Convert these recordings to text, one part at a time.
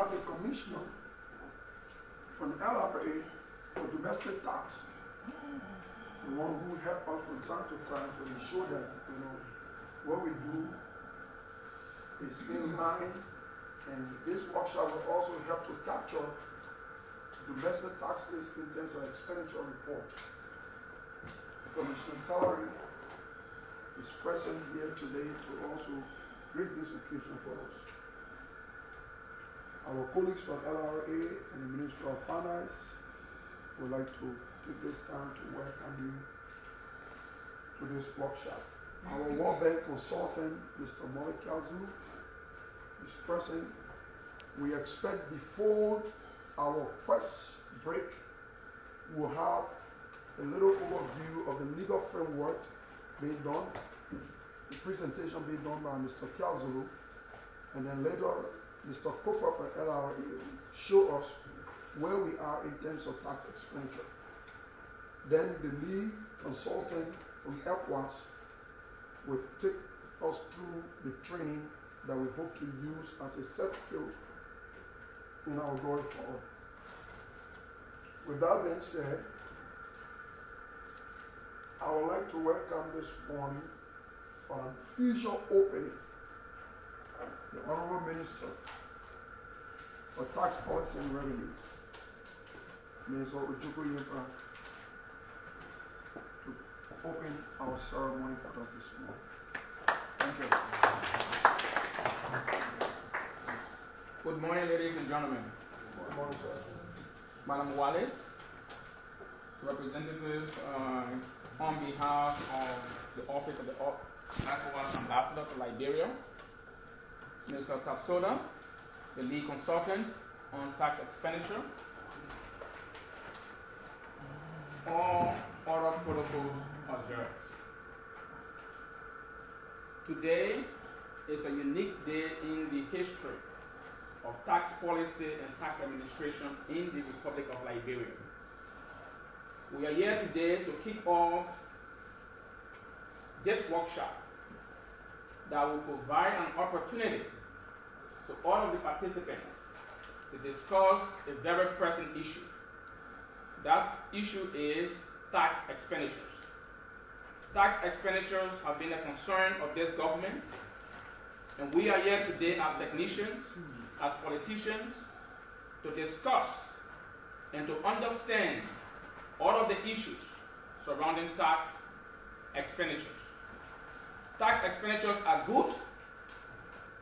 have the commissioner from LRA for domestic tax, the one who helped us from time to time to ensure that what we do is in line, and this workshop will also help to capture domestic taxes in terms of expenditure report. Commissioner Tallary is present here today to also raise this occasion for us. Our colleagues from LRA and the Ministry of Finance would like to take this time to welcome you to this workshop. Our World Bank consultant, Mr. Molekazu, is present. We expect before our first break, we'll have a little overview of the legal framework being done, the presentation being done by Mr. Kazulu, and then later Mr. Cooper from LRA will show us where we are in terms of tax expenditure. Then the lead consultant from ECOWAS will take us through the training that we hope to use as a set skill in our going forward. With that being said, I would like to welcome this morning for an official opening the Honorable Minister for Tax Policy and Revenue, Minister Ojukwu Yimpa, to open our ceremony for us this morning. Thank you. Good morning, ladies and gentlemen. Good morning, sir. Madam Wallace, representative on behalf of the Office of the ECOWAS Ambassador to Liberia, Mr. Tapsoda, the lead consultant on tax expenditure, all other protocols observed. Today is a unique day in the history of tax policy and tax administration in the Republic of Liberia. We are here today to kick off this workshop that will provide an opportunity to all of the participants to discuss a very present issue. That issue is tax expenditures. Tax expenditures have been a concern of this government, and we are here today as technicians, as politicians, to discuss and to understand all of the issues surrounding tax expenditures. Tax expenditures are good.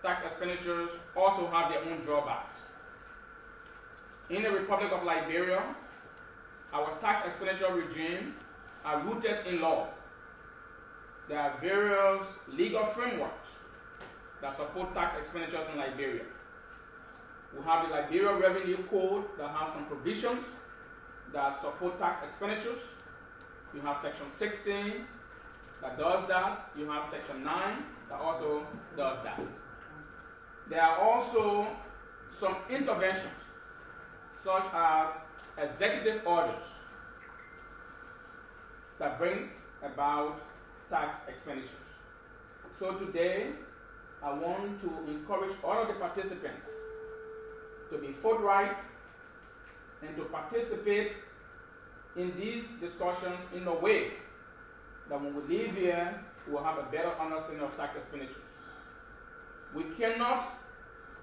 Tax expenditures also have their own drawbacks. In the Republic of Liberia, our tax expenditure regime are rooted in law. There are various legal frameworks that support tax expenditures in Liberia. We have the Liberia Revenue Code that has some provisions that support tax expenditures. You have Section 16 that does that. You have Section 9 that also does that. There are also some interventions, such as executive orders, that bring about tax expenditures. So today, I want to encourage all of the participants to be forthright and to participate in these discussions in a way that when we leave here, we will have a better understanding of tax expenditures. We cannot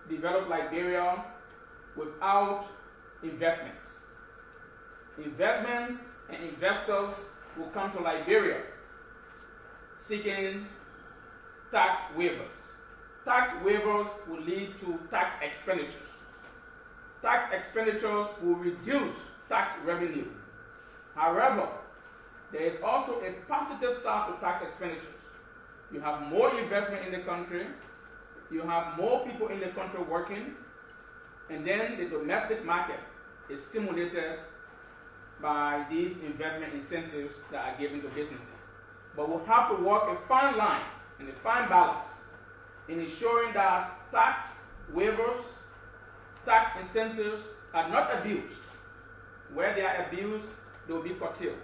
develop Liberia without investments. Investments and investors will come to Liberia seeking tax waivers. Tax waivers will lead to tax expenditures. Tax expenditures will reduce tax revenue. However, there is also a positive side to tax expenditures. You have more investment in the country, you have more people in the country working, and then the domestic market is stimulated by these investment incentives that are given to businesses. But we'll have to walk a fine line and a fine balance in ensuring that tax waivers, tax incentives are not abused. Where they are abused, they will be curtailed.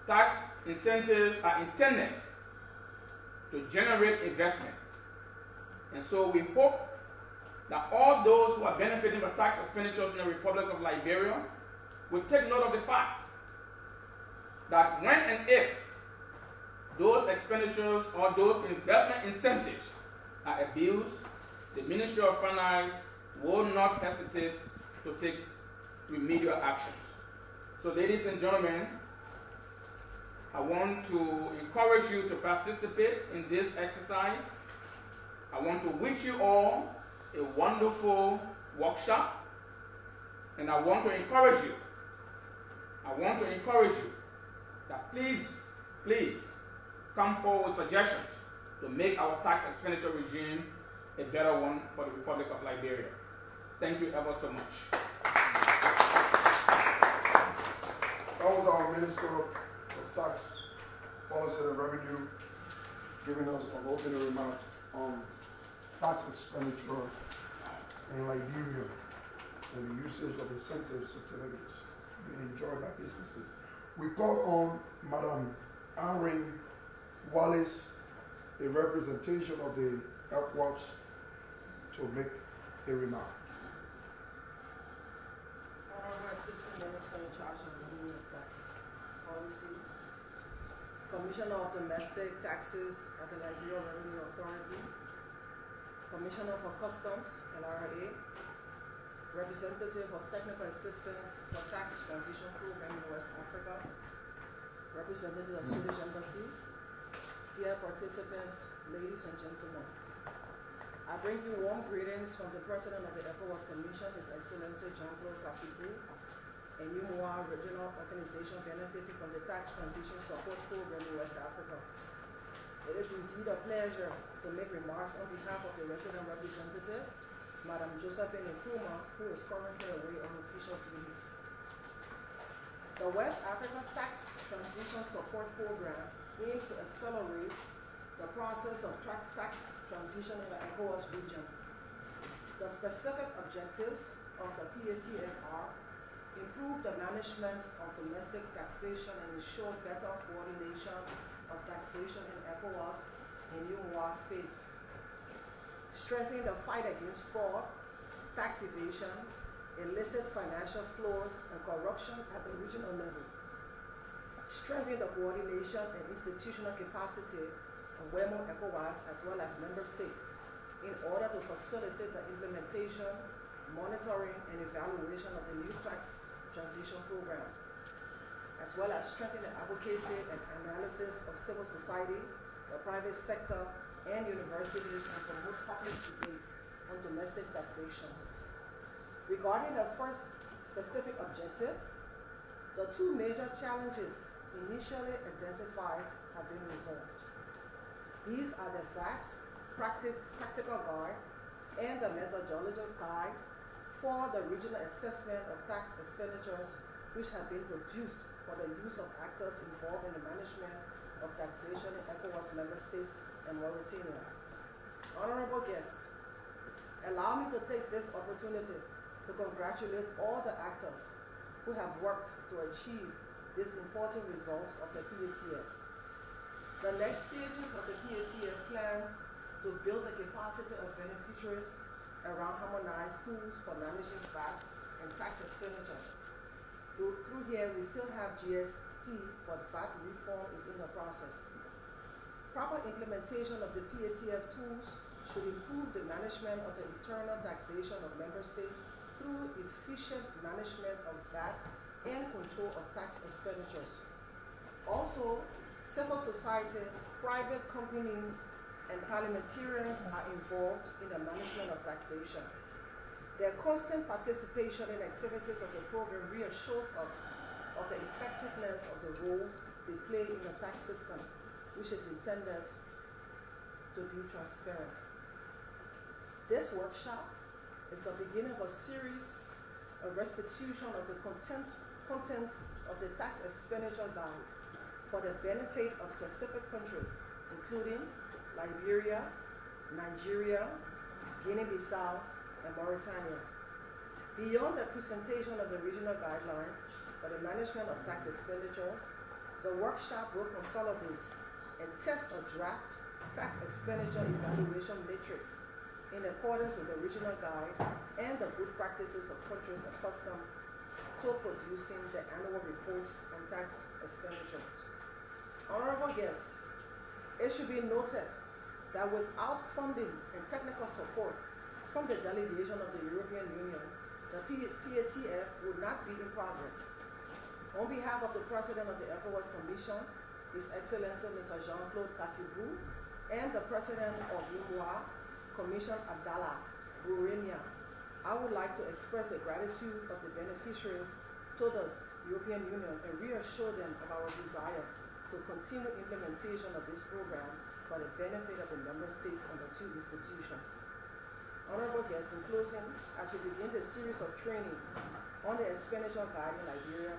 Tax incentives are intended to generate investment. And so we hope that all those who are benefiting from tax expenditures in the Republic of Liberia will take note of the fact that when and if those expenditures or those investment incentives are abused, the Ministry of Finance will not hesitate to take remedial actions. So, ladies and gentlemen, I want to encourage you to participate in this exercise. I want to wish you all a wonderful workshop, and I want to encourage you. That please come forward with suggestions to make our tax expenditure regime a better one for the Republic of Liberia. Thank you ever so much. That was our Minister of Tax Policy and Revenue giving us an opening remark on tax expenditure in Liberia and the usage of incentive certificates being enjoyed by businesses. We call on Madam Irene Wallace, a representation of the airports, to make a remark. Honorable Assistant Minister in charge of Revenue and Tax Policy, Commissioner of Domestic Taxes at the Liberia Revenue Authority, Commissioner for Customs, LRA, Representative of Technical Assistance for Tax Transition Program in West Africa, Representative of Swedish Embassy, dear participants, ladies and gentlemen. I bring you warm greetings from the President of the ECOWAS Commission, His Excellency Jean-Claude Kassikou, a UMOA regional organization benefiting from the Tax Transition Support Program in West Africa. It is indeed a pleasure to make remarks on behalf of the resident representative, Madam Josephine Nkrumah, who is currently away on official duties. The West Africa Tax Transition Support Program aims to accelerate the process of tax transition in the ECOWAS region. The specific objectives of the PATF are improve the management of domestic taxation and ensure better coordination of taxation in ECOWAS and UMOA space. Strengthening the fight against fraud, tax evasion, illicit financial flows, and corruption at the regional level. Strengthening the coordination and institutional capacity of WEMO ECOWAS as well as member states in order to facilitate the implementation, monitoring, and evaluation of the new tax transition program, as well as strengthening the advocacy and analysis of civil society, the private sector, and universities, and promote public debate on domestic taxation. Regarding the first specific objective, the two major challenges initially identified have been resolved. These are the facts, practical guide, and the methodological guide for the regional assessment of tax expenditures, which have been produced for the use of actors involved in the management of taxation in ECOWAS member states and Mauritania. Honorable guests, allow me to take this opportunity to congratulate all the actors who have worked to achieve this important result of the PATF. The next stages of the PATF plan to build the capacity of beneficiaries around harmonized tools for managing VAT and tax expenditure. Through here, we still have GST, but VAT reform is in the process. Proper implementation of the PATF tools should improve the management of the internal taxation of member states through efficient management of VAT and control of tax expenditures. Also, civil society, private companies, and parliamentarians are involved in the management of taxation. Their constant participation in activities of the program reassures us of the effectiveness of the role they play in the tax system, which is intended to be transparent. This workshop is the beginning of a series of restitution of the content of the tax expenditure guide for the benefit of specific countries, including Liberia, Nigeria, Guinea-Bissau, and Mauritania. Beyond the presentation of the regional guidelines for the management of tax expenditures, the workshop will consolidate and test a draft tax expenditure evaluation matrix in accordance with the regional guide and the good practices of countries accustomed to producing the annual reports on tax expenditures. Honorable guests, it should be noted that without funding and technical support from the delegation of the European Union, the PATF would not be in progress. On behalf of the President of the ECOWAS Commission, His Excellency Mr. Jean-Claude Cassibou, and the President of UMOA Commission Abdallah Bouremia, I would like to express the gratitude of the beneficiaries to the European Union and reassure them of our desire to continue implementation of this program for the benefit of the member states and the two institutions. Honorable guests, in closing, as we begin the series of training on the expenditure guide in Liberia,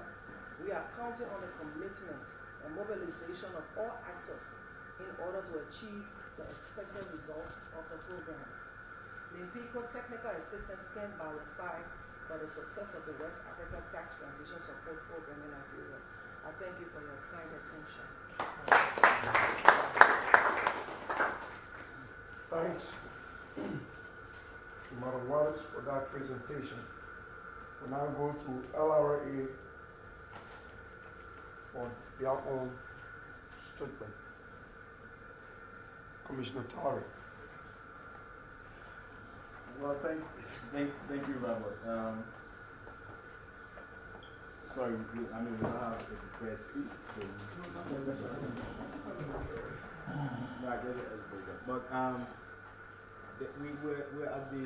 we are counting on the commitment and mobilization of all actors in order to achieve the expected results of the program. The Impico Technical Assistance stand by your side for the success of the West Africa Tax Transition Support Program in Liberia. I thank you for your kind attention. Thanks to Madam Wallace for that presentation. We now go to LRA for their own statement. Commissioner Tari. Well, thank you, Robert. Sorry, I mean, we don't have a prepared speech, so no, I get it as bigger. But we're at the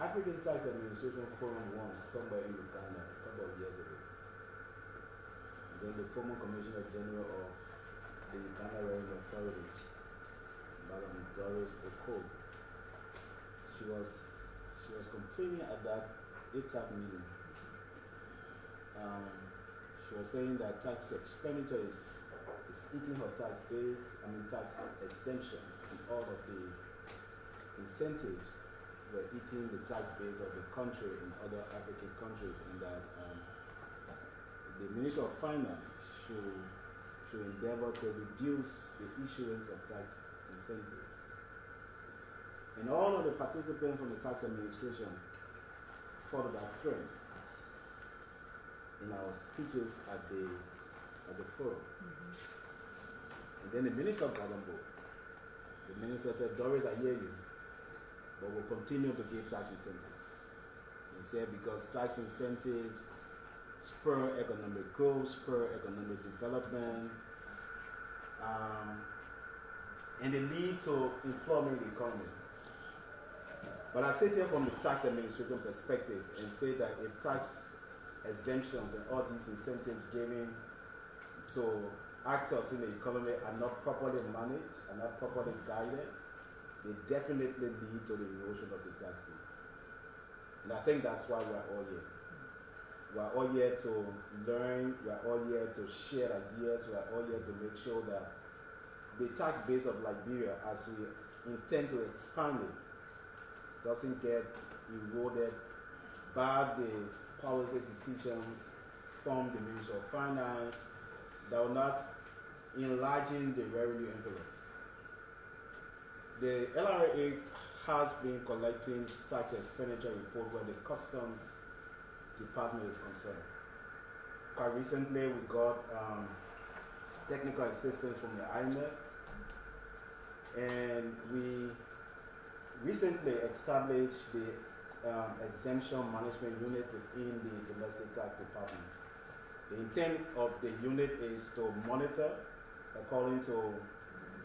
African Tax Administration Forum once, somewhere in Uganda, a couple of years ago. And then the former Commissioner General of the Uganda Revenue Authority, Madam Doris Oko, she was complaining at that ATAC meeting. She was saying that tax expenditure is eating her tax exemptions, and all of the incentives were eating the tax base of the country and other African countries, and that the Minister of Finance should endeavor to reduce the issuance of tax incentives. And all of the participants from the tax administration followed that trend in our speeches at the forum. And then the minister got on board. The minister said, Doris, I hear you, but we'll continue to give tax incentives. He said because tax incentives spur economic growth, spur economic development, and they lead to employment in the economy. But I sit here from the tax administration perspective and say that if tax exemptions and all these incentives given to actors in the economy are not properly managed, are not properly guided, they definitely lead to the erosion of the tax base. And I think that's why we're all here. We're all here to learn, we're all here to share ideas, we're all here to make sure that the tax base of Liberia, as we intend to expand it, doesn't get eroded by the policy decisions from the Ministry of Finance that will not enlarging the revenue envelope. The LRA has been collecting tax expenditure report where the customs department is concerned. Quite recently we got technical assistance from the IMF, and we recently established the exemption management unit within the domestic tax department. The intent of the unit is to monitor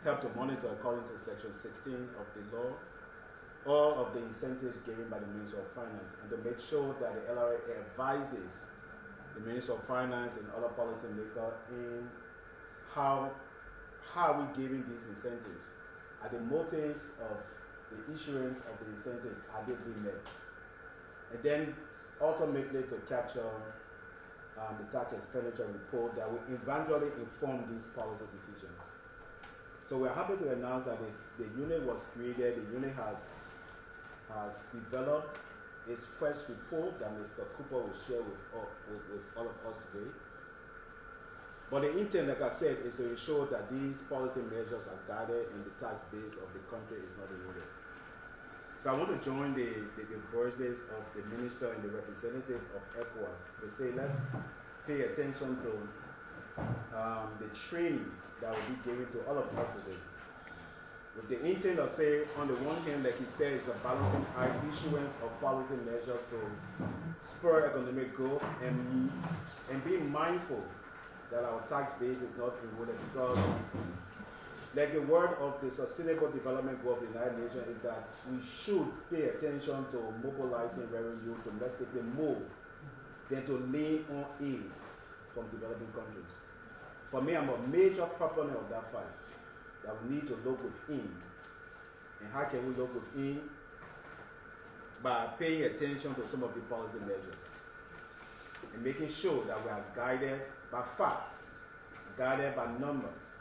help to monitor according to section 16 of the law, all of the incentives given by the Ministry of Finance, and to make sure that the LRA advises the Ministry of Finance and other policymakers in how are we giving these incentives? Are the motives of the issuance of the incentives, are they being met? And then ultimately to capture the tax expenditure report that will eventually inform these policy decisions. So we're happy to announce that the unit was created, the unit has developed its first report that Mr. Cooper will share with all of us today. But the intent, like I said, is to ensure that these policy measures are guided and the tax base of the country is not eroded. So I want to join the voices of the minister and the representative of ECOWAS to say let's pay attention to the trainings that will be given to all of us today. With the intent of saying, on the one hand, like he said, it's a balancing act, issuance of policy measures to spur economic growth and being mindful that our tax base is not eroded, because like the word of the Sustainable Development Goal of the United Nations is that we should pay attention to mobilizing revenue domestically more than to lean on aids from developing countries. For me, I'm a major proponent of that fact, that we need to look within. And how can we look within? By paying attention to some of the policy measures and making sure that we are guided by facts, guided by numbers,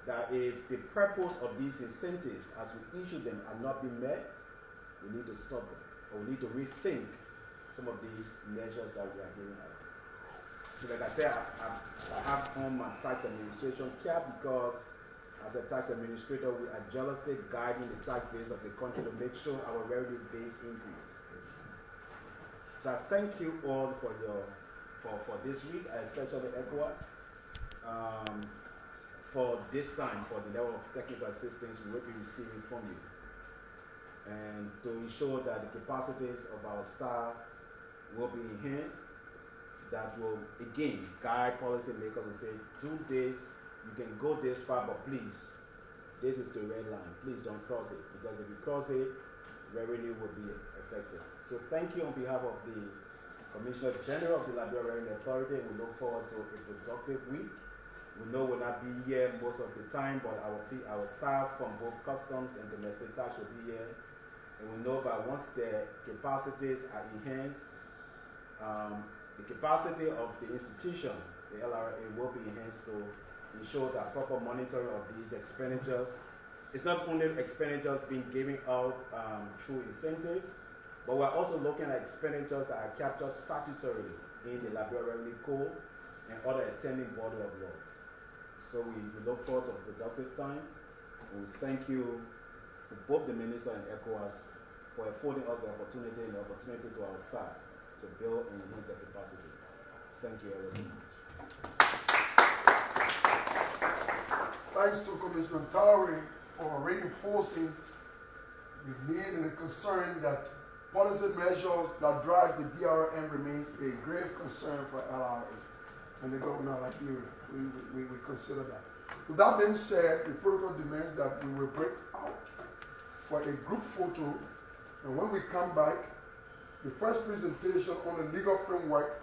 that if the purpose of these incentives as we issue them are not being met, we need to stop them, or we need to rethink some of these measures that we are giving out. So like I said, I have on my tax administration cap because as a tax administrator, we are jealously guiding the tax base of the country to make sure our revenue base increase. So I thank you all for this week, especially ECOWAS, for this time, for the level of technical assistance we will be receiving from you, and to ensure that the capacities of our staff will be enhanced, that will again guide policymakers and say, do this, you can go this far, but please, this is the red line, please don't cross it, because if you cross it, revenue will be affected. So thank you on behalf of the Commissioner General of the Liberia Revenue Authority, and we look forward to a productive week. We know we'll not be here most of the time, but our staff from both customs and domestic tax will be here. And we know that once the capacities are enhanced, the capacity of the institution, the LRA, will be enhanced to ensure that proper monitoring of these expenditures. It's not only expenditures being given out through incentive, but we're also looking at expenditures that are captured statutorily in the Liberia Revenue Code and other attending body of laws. So we look forward to a productive time. And we thank you, both the Minister and ECOWAS, for affording us the opportunity and the opportunity to our staff to build and enhance their capacity. Thank you very much. Thanks to Commissioner Towery for reinforcing the need and the concern that policy measures that drive the DRM remains a grave concern for LRA and the government of Liberia. We consider that. With that being said, the protocol demands that we will break out for a group photo, and when we come back, the first presentation on the legal framework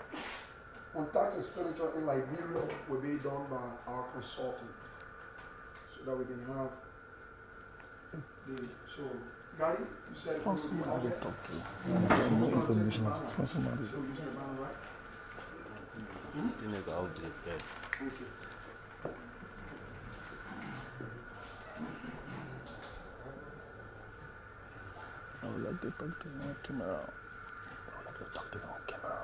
on tax expenditure in Liberia will be done by our consultant, so that we can have the show. Guy, you said First man I did talk to. More information. First man I did. You nigga out there. I would like to talk to you on camera. I would like to talk to you on camera.